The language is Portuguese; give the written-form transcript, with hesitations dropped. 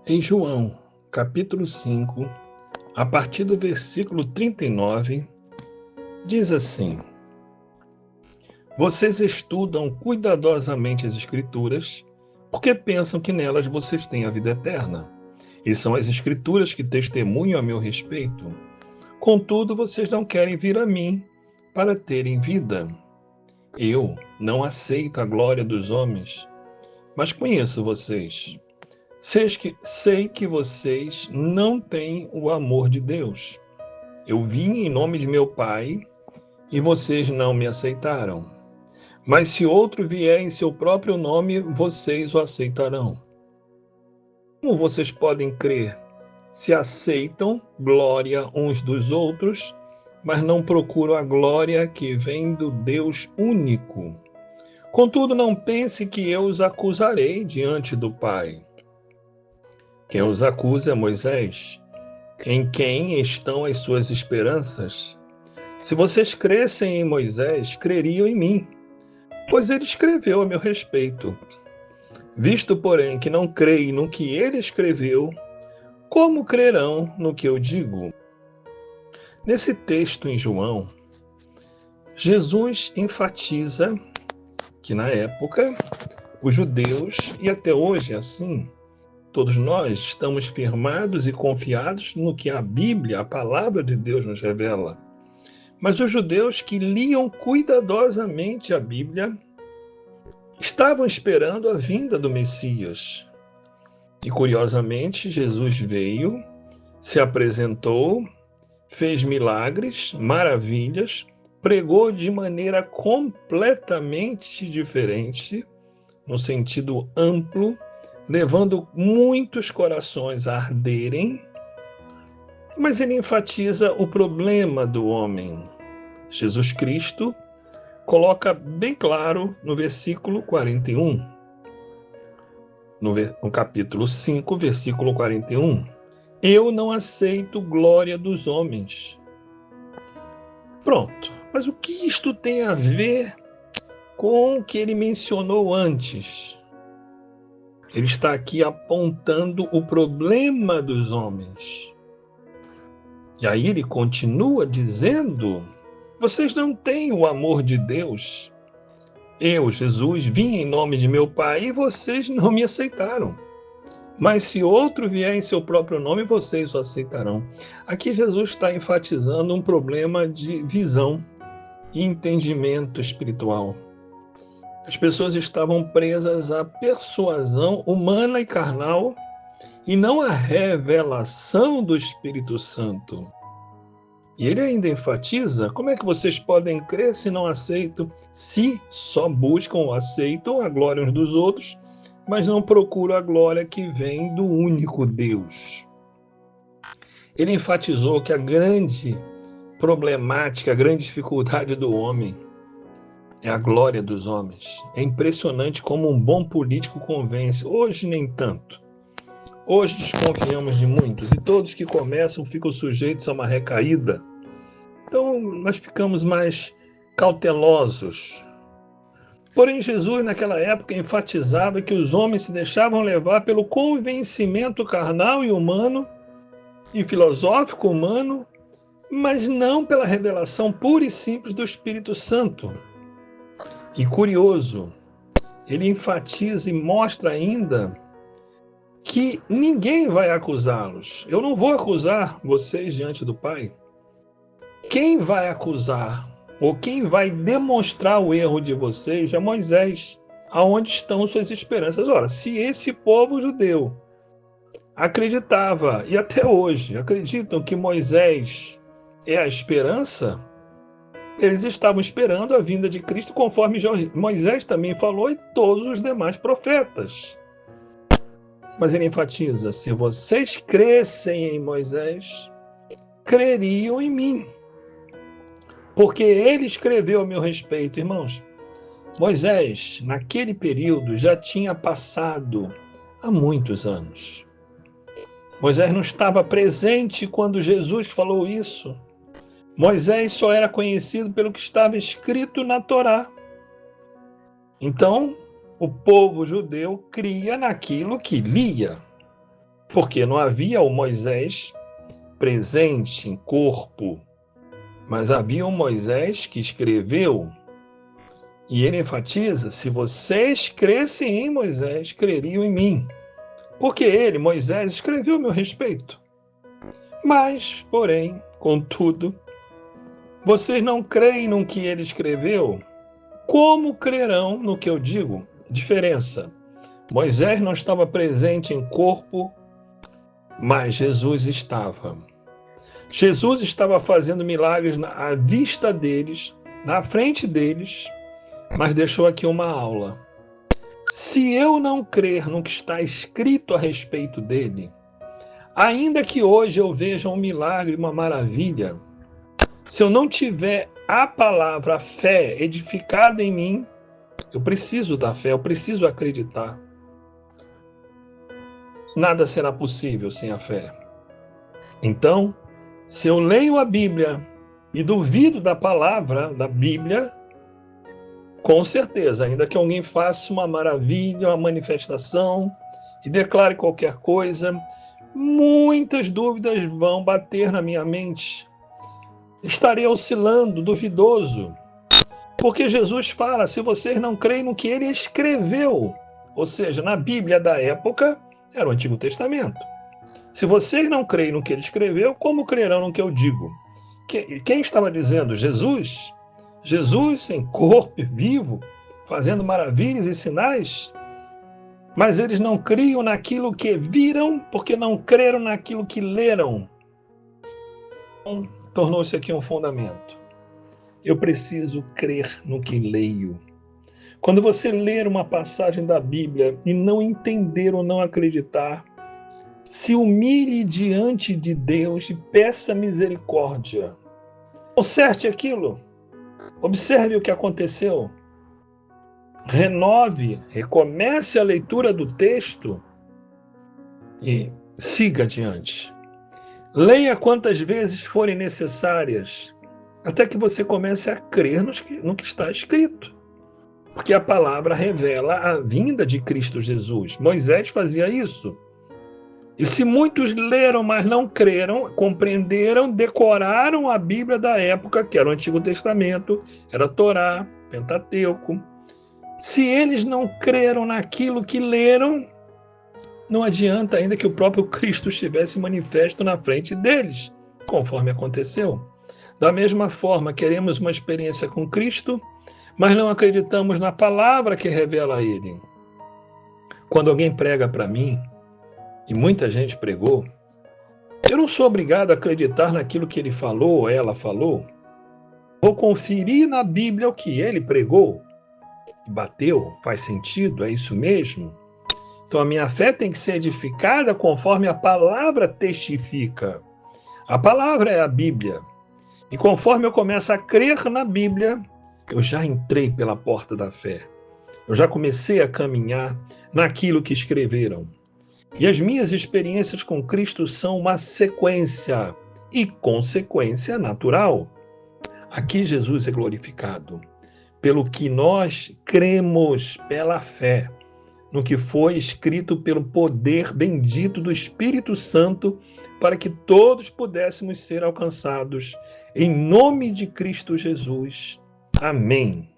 Em João, capítulo 5, a partir do versículo 39, diz assim: Vocês estudam cuidadosamente as Escrituras, porque pensam que nelas vocês têm a vida eterna. E são as Escrituras que testemunham a meu respeito. Contudo, vocês não querem vir a mim para terem vida. Eu não aceito a glória dos homens, mas conheço vocês. Sei que vocês não têm o amor de Deus. Eu vim em nome de meu Pai e vocês não me aceitaram. Mas se outro vier em seu próprio nome, vocês o aceitarão. Como vocês podem crer se aceitam glória uns dos outros, mas não procuram a glória que vem do Deus único? Contudo, não pense que eu os acusarei diante do Pai. Quem os acusa é Moisés, em quem estão as suas esperanças. Se vocês crescem em Moisés, creriam em mim, pois ele escreveu a meu respeito. Visto, porém, que não creem no que ele escreveu, como crerão no que eu digo? Nesse texto em João, Jesus enfatiza que na época os judeus, e até hoje é assim, todos nós estamos firmados e confiados no que a Bíblia, a palavra de Deus, nos revela. Mas os judeus que liam cuidadosamente a Bíblia estavam esperando a vinda do Messias. E curiosamente, Jesus veio, se apresentou, fez milagres, maravilhas, pregou de maneira completamente diferente, no sentido amplo, levando muitos corações a arderem, mas ele enfatiza o problema do homem. Jesus Cristo coloca bem claro no versículo 41, no capítulo 5, versículo 41. Eu não aceito glória dos homens. Pronto, mas o que isto tem a ver com o que ele mencionou antes? Ele está aqui apontando o problema dos homens. E aí ele continua dizendo: vocês não têm o amor de Deus. Eu, Jesus, vim em nome de meu Pai e vocês não me aceitaram. Mas se outro vier em seu próprio nome, vocês o aceitarão. Aqui Jesus está enfatizando um problema de visão e entendimento espiritual. As pessoas estavam presas à persuasão humana e carnal e não à revelação do Espírito Santo. E ele ainda enfatiza: como é que vocês podem crer se não aceitam, se só buscam ou aceitam a glória uns dos outros, mas não procuram a glória que vem do único Deus? Ele enfatizou que a grande problemática, a grande dificuldade do homem é a glória dos homens. É impressionante como um bom político convence. Hoje nem tanto. Hoje desconfiamos de muitos e todos que começam ficam sujeitos a uma recaída. Então nós ficamos mais cautelosos. Porém, Jesus naquela época enfatizava que os homens se deixavam levar pelo convencimento carnal e humano e filosófico humano, mas não pela revelação pura e simples do Espírito Santo. E curioso, ele enfatiza e mostra ainda que ninguém vai acusá-los. Eu não vou acusar vocês diante do Pai. Quem vai acusar ou quem vai demonstrar o erro de vocês é Moisés. Aonde estão suas esperanças? Ora, se esse povo judeu acreditava, e até hoje acreditam que Moisés é a esperança, eles estavam esperando a vinda de Cristo, conforme Moisés também falou e todos os demais profetas. Mas ele enfatiza: se vocês crescem em Moisés, creriam em mim, porque ele escreveu a meu respeito. Irmãos, Moisés, naquele período, já tinha passado há muitos anos. Moisés não estava presente quando Jesus falou isso. Moisés só era conhecido pelo que estava escrito na Torá. Então, o povo judeu cria naquilo que lia. Porque não havia o Moisés presente em corpo, mas havia um Moisés que escreveu. E ele enfatiza: se vocês crescem em Moisés, creriam em mim. Porque ele, Moisés, escreveu a meu respeito. Mas, porém, contudo, vocês não creem no que ele escreveu? Como crerão no que eu digo? Diferença. Moisés não estava presente em corpo, mas Jesus estava. Jesus estava fazendo milagres à vista deles, na frente deles, mas deixou aqui uma aula. Se eu não crer no que está escrito a respeito dele, ainda que hoje eu veja um milagre, uma maravilha, se eu não tiver a palavra, a fé edificada em mim, eu preciso da fé, eu preciso acreditar. Nada será possível sem a fé. Então, se eu leio a Bíblia e duvido da palavra da Bíblia, com certeza, ainda que alguém faça uma maravilha, uma manifestação e declare qualquer coisa, muitas dúvidas vão bater na minha mente. Estarei oscilando, duvidoso. Porque Jesus fala: se vocês não creem no que ele escreveu, ou seja, na Bíblia da época, era o Antigo Testamento. Se vocês não creem no que ele escreveu, como crerão no que eu digo? Quem estava dizendo? Jesus? Jesus em corpo vivo, fazendo maravilhas e sinais? Mas eles não criam naquilo que viram, porque não creram naquilo que leram. Então, tornou-se aqui um fundamento. Eu preciso crer no que leio. Quando você ler uma passagem da Bíblia e não entender ou não acreditar, se humilhe diante de Deus e peça misericórdia. Conserte aquilo. Observe o que aconteceu. Renove, recomece a leitura do texto e siga adiante. Leia quantas vezes forem necessárias, até que você comece a crer no que está escrito. Porque a palavra revela a vinda de Cristo Jesus. Moisés fazia isso. E se muitos leram, mas não creram, compreenderam, decoraram a Bíblia da época, que era o Antigo Testamento, era a Torá, Pentateuco. Se eles não creram naquilo que leram, não adianta, ainda que o próprio Cristo estivesse manifesto na frente deles, conforme aconteceu. Da mesma forma, queremos uma experiência com Cristo, mas não acreditamos na palavra que revela a Ele. Quando alguém prega para mim, e muita gente pregou, eu não sou obrigado a acreditar naquilo que ele falou ou ela falou. Vou conferir na Bíblia o que ele pregou. Bateu? Faz sentido? É isso mesmo? Então a minha fé tem que ser edificada conforme a palavra testifica. A palavra é a Bíblia. E conforme eu começo a crer na Bíblia, eu já entrei pela porta da fé. Eu já comecei a caminhar naquilo que escreveram. E as minhas experiências com Cristo são uma sequência e consequência natural. Aqui Jesus é glorificado pelo que nós cremos pela fé, no que foi escrito pelo poder bendito do Espírito Santo, para que todos pudéssemos ser alcançados em nome de Cristo Jesus. Amém.